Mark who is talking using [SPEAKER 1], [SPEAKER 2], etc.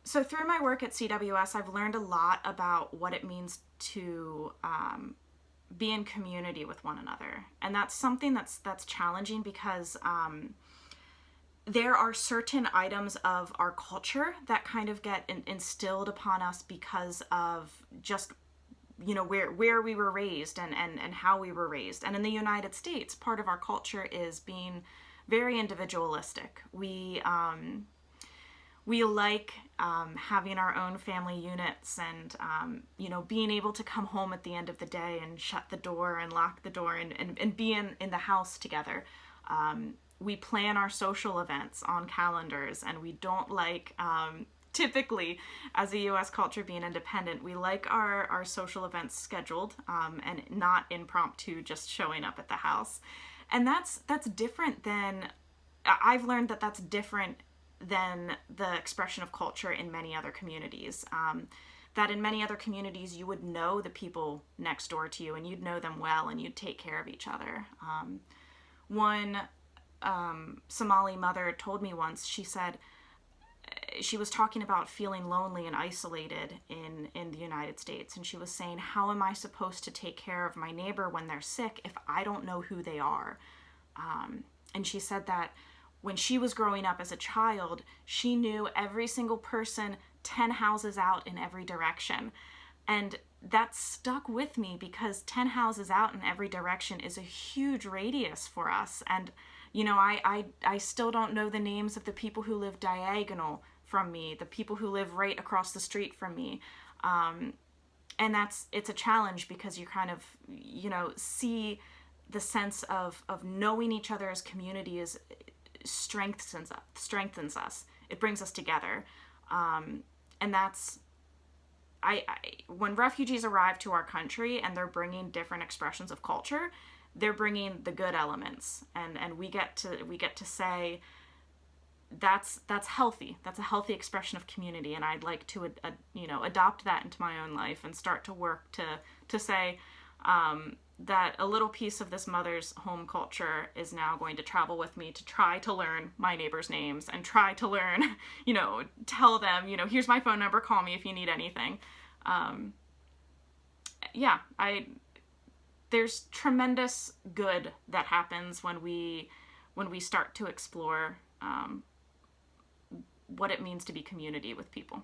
[SPEAKER 1] So through my work at CWS, I've learned a lot about what it means to be in community with one another, and that's something that's challenging because there are certain items of our culture that kind of get instilled upon us because of just where we were raised and how we were raised. And in the United States, part of our culture is being very individualistic. We like having our own family units and, being able to come home at the end of the day and shut the door and lock the door and be in the house together. We plan our social events on calendars, and we don't like, typically, as a U.S. culture being independent, we like our social events scheduled and not impromptu, just showing up at the house. And that's different than, I've learned that that's different than the expression of culture in many other communities. That in many other communities you would know the people next door to you and you'd know them well and you'd take care of each other. One Somali mother told me once, she said, she was talking about feeling lonely and isolated in the United States, and she was saying, how am I supposed to take care of my neighbor when they're sick if I don't know who they are? And she said that when she was growing up as a child, she knew every single person 10 houses out in every direction. And that stuck with me because 10 houses out in every direction is a huge radius for us. And, I still don't know the names of the people who live diagonal from me, the people who live right across the street from me. And it's a challenge because you kind of, see the sense of knowing each other as community is strengthens us. It brings us together. And that's, when refugees arrive to our country and they're bringing different expressions of culture, they're bringing the good elements, and we get to say that's healthy. That's a healthy expression of community, and I'd like to adopt that into my own life and start to work to say that a little piece of this mother's home culture is now going to travel with me to try to learn my neighbors' names and try to learn, tell them, here's my phone number, call me if you need anything. There's tremendous good that happens when we start to explore what it means to be community with people.